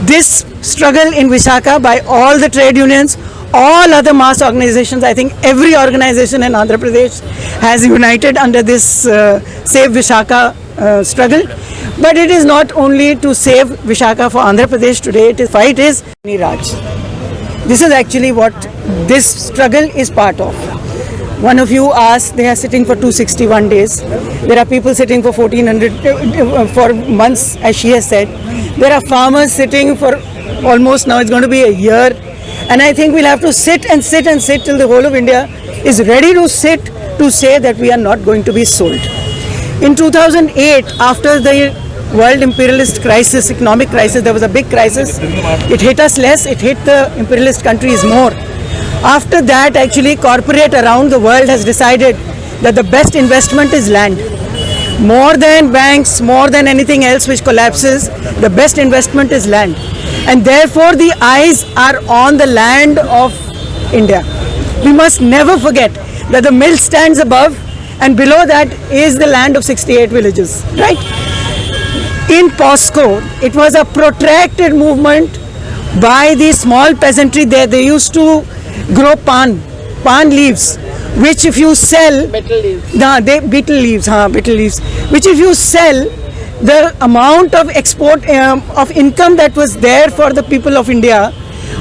This struggle in Vishaka by all the trade unions, all other mass organizations, I think every organization in Andhra Pradesh has united under this Save Vishaka struggle. But it is not only to save Vishaka for Andhra Pradesh today, the fight is Raj. This is actually what this struggle is part of. One of you asked, they are sitting for 261 days. There are people sitting for 1400 for months, as she has said. There are farmers sitting for almost now, it's going to be a year. And I think we'll have to sit and sit and sit till the whole of India is ready to sit to say that we are not going to be sold. In 2008, after the world imperialist crisis, economic crisis, there was a big crisis. It hit us less, it hit the imperialist countries more. After that, actually, corporate around the world has decided that the best investment is land. More than banks, more than anything else which collapses, the best investment is land. And therefore, the eyes are on the land of India. We must never forget that the mill stands above and below that is the land of 68 villages, right? In POSCO, it was a protracted movement by the small peasantry there. They used to grow pan leaves, which if you sell, betel leaves, which if you sell, the amount of export of income that was there for the people of India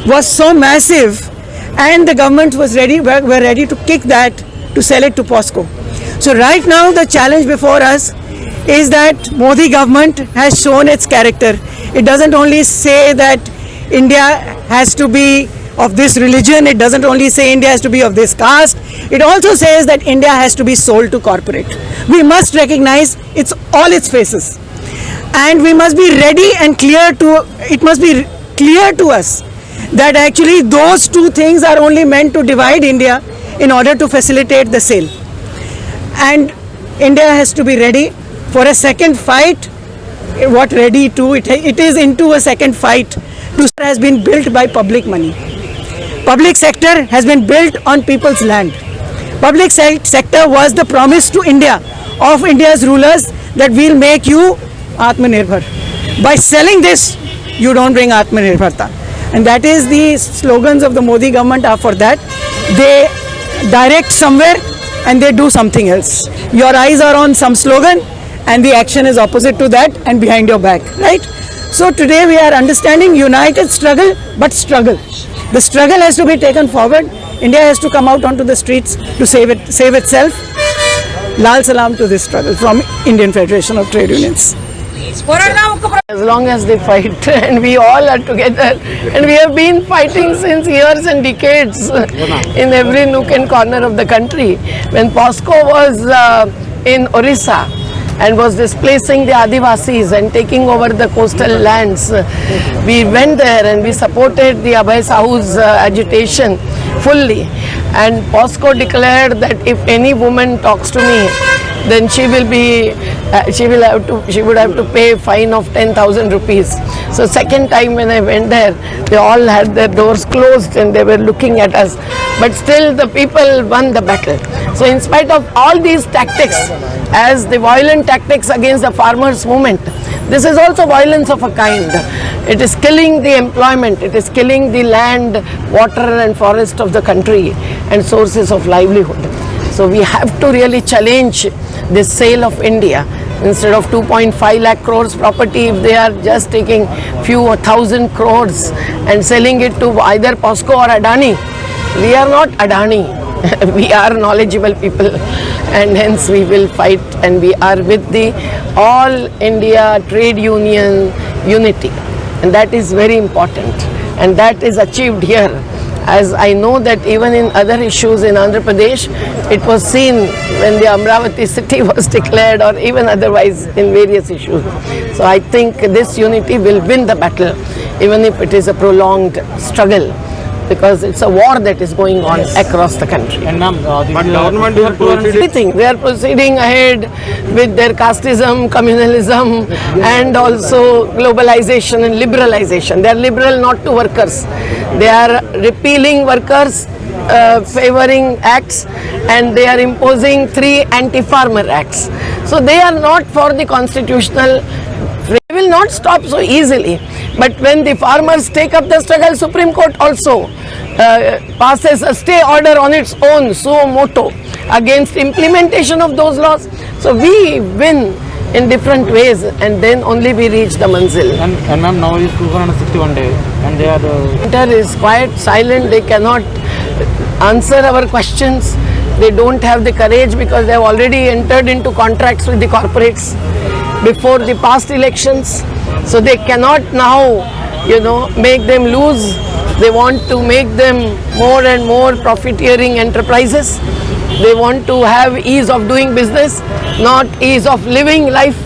was so massive, and the government were ready to kick that to sell it to POSCO. So right now the challenge before us is that Modi government has shown its character. It doesn't only say that India has to be of this religion, it doesn't only say India has to be of this caste, it also says that India has to be sold to corporate. We must recognize all its faces, and we must be ready and it must be clear to us that actually those two things are only meant to divide India in order to facilitate the sale. And India has to be ready for a second fight. It is into a second fight. Has been built by public money. Public sector has been built on people's land. Public sector was the promise to India, of India's rulers, that we'll make you Atmanirbhar. By selling this, you don't bring Atmanirbharta. And that is the slogans of the Modi government are for that. They direct somewhere and they do something else. Your eyes are on some slogan and the action is opposite to that and behind your back, right? So today we are understanding united struggle, but struggle. The struggle has to be taken forward. India has to come out onto the streets to save itself. Lal salam to this struggle from Indian Federation of Trade Unions. As long as they fight, and we all are together, and we have been fighting since years and decades in every nook and corner of the country. When POSCO was in Orissa and was displacing the Adivasis and taking over the coastal lands, we went there and we supported the Abhay Sahu's agitation fully. And POSCO declared that if any woman talks to me, then she would have to pay a fine of 10,000 rupees. So second time when I went there, they all had their doors closed and they were looking at us. But still the people won the battle. So in spite of all these tactics, as the violent tactics against the farmers' movement, this is also violence of a kind. It is killing the employment, it is killing the land, water and forest of the country and sources of livelihood. So we have to really challenge this sale of India. Instead of 2.5 lakh crores property, if they are just taking few thousand crores and selling it to either POSCO or Adani, we are not Adani. We are knowledgeable people, and hence we will fight, and we are with the All India Trade Union unity, and that is very important, and that is achieved here. As I know that even in other issues in Andhra Pradesh, it was seen when the Amravati city was declared, or even otherwise in various issues. So I think this unity will win the battle, even if it is a prolonged struggle, because it's a war that is going on across the country. And ma'am, government is proceeding. They are proceeding ahead with their casteism, communalism, and also globalization and liberalization. They are liberal not to workers. They are repealing workers favoring acts, and they are imposing 3 anti-farmer acts. So they are not for the constitutional. They will not stop so easily. But when the farmers take up the struggle, Supreme Court also passes a stay order on its own, suo moto, against implementation of those laws. So we win in different ways, and then only we reach the manzil. And ma'am, now is 261 days, and they are Center is quite silent. They cannot answer our questions. They don't have the courage because they have already entered into contracts with the corporates before the past elections. So they cannot now, make them lose. They want to make them more and more profiteering enterprises. They want to have ease of doing business, not ease of living life.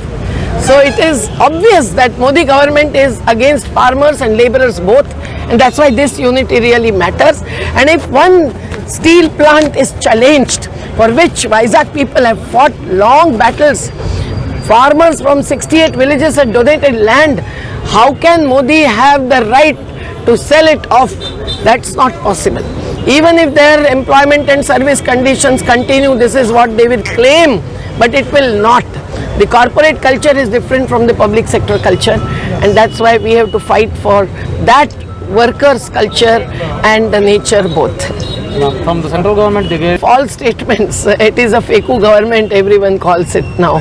So it is obvious that Modi government is against farmers and laborers both, and that's why this unity really matters. And if one steel plant is challenged, for which Vizag people have fought long battles, farmers from 68 villages have donated land, how can Modi have the right to sell it off? That's not possible. Even if their employment and service conditions continue, this is what they will claim, but it will not. The corporate culture is different from the public sector culture, and that's why we have to fight for that workers' culture and the nature both. from the central government they gave False statements. It is a fake government, everyone calls it now.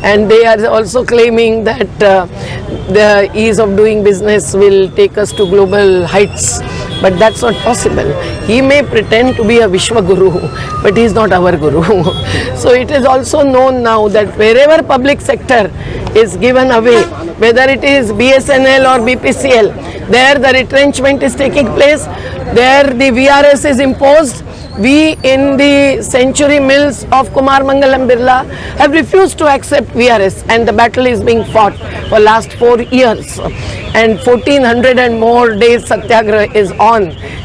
And they are also claiming that the ease of doing business will take us to global heights. But that's not possible. He may pretend to be a Vishwa Guru, but he is not our Guru. So it is also known now that wherever public sector is given away, whether it is BSNL or BPCL, there the retrenchment is taking place, there the VRS is imposed. We in the Century Mills of Kumar Mangalam Birla have refused to accept VRS, and the battle is being fought for last 4 years. And 1400 and more days Satyagraha is on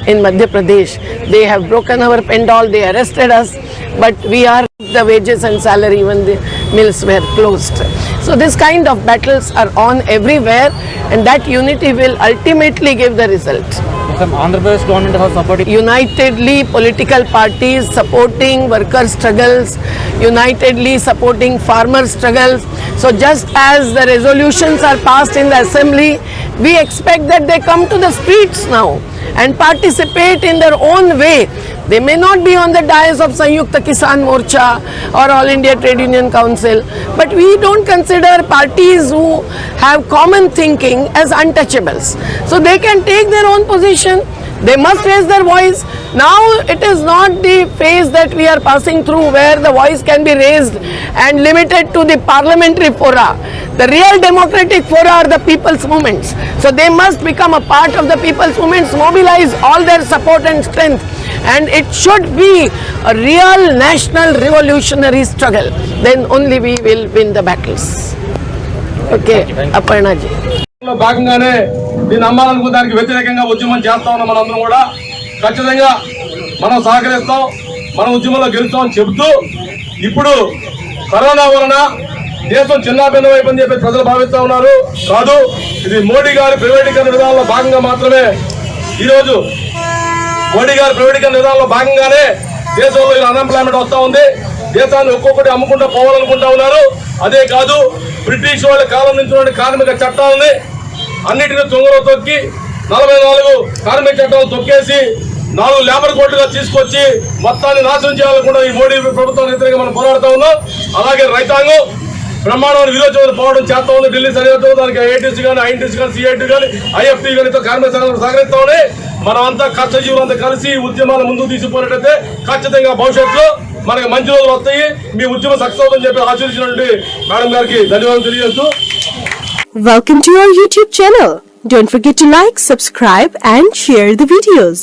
in Madhya Pradesh. They have broken our pendal, they arrested us, but we are the wages and salary when the mills were closed. So this kind of battles are on everywhere, and that unity will ultimately give the result. Andhra Pradesh government has supported Unitedly political parties supporting worker struggles, unitedly supporting farmer struggles. So just as the resolutions are passed in the assembly, we expect that they come to the streets now and participate in their own way. They may not be on the dais of Sanyukta Kisan Morcha or All India Trade Union Council, but we don't consider parties who have common thinking as untouchables. So they can take their own position. They must raise their voice. Now it is not the phase that we are passing through where the voice can be raised and limited to the parliamentary fora. The real democratic fora are the people's movements. So they must become a part of the people's movements, mobilize all their support and strength. And it should be a real national revolutionary struggle. Then only we will win the battles. Okay, Aparna ji. భాగంగానే దీన్ని అమ్మాలనుకున్న దానికి వ్యతిరేకంగా ఉద్యమం చేస్తా ఉన్నాం. మనందరం కూడా ఖచ్చితంగా మనం సహకరిస్తాం, మన ఉద్యమంలో గెలుస్తామని చెబుతూ ఇప్పుడు కరోనా వలన దేశం చిన్నాభిన్నం అయిపోయిందని చెప్పి ప్రజలు భావిస్తా ఉన్నారు. కాదు, ఇది మోడీ గారి ప్రైవేటీకరణ విధానంలో భాగంగా మాత్రమే. ఈరోజు మోడీ గారి ప్రైవేటీకరణ విధానంలో భాగంగానే దేశంలో ఇలా అన్ఎంప్లాయ్మెంట్ వస్తూ ఉంది. దేశాన్ని ఒక్కొక్కటి అమ్ముకుంటూ పోవాలనుకుంటా ఉన్నారు. అదే కాదు, బ్రిటిష్ వాళ్ళ కాలం నుంచి ఉన్న కార్మిక చట్టాలని అన్నిటిని తొంగలో తొక్కి 44 కార్మిక చట్టాలు తొక్కేసి 4 లేబర్ కోడ్లుగా తీసుకొచ్చి మొత్తాన్ని నాశనం చేయాలనుకుంటా ఈ మోడీ ప్రభుత్వం వ్యతిరేకంగా మనం పోరాడుతూ ఉన్నాం. అలాగే రైతాంగం బ్రహ్మాండమైన విరోచన పోవడం చేస్తా ఉంది. ఢిల్లీ సరిహద్దు దానికి ఐఐటీసీ కానీ, ఐఎన్టీసీ కానీ, సిఐటీ కానీ, ఐఎఫ్టీ కానీ కార్మిక సంఘాలు సహకరిస్తా ఉన్నాయి. మనమంతా కష్టజీవులంతా కలిసి ఉద్యమాలు ముందుకు తీసుకుపోయినట్టయితే ఖచ్చితంగా భవిష్యత్తులో మనకి మంచి రోజులు వస్తాయి. మీ ఉద్యమం సక్సెస్ అవుతుందని చెప్పి ఆశీర్వదించినటువంటి మేడం గారికి ధన్యవాదాలు తెలియజేస్తూ. Welcome to our YouTube channel. Don't forget to like, subscribe and share the videos.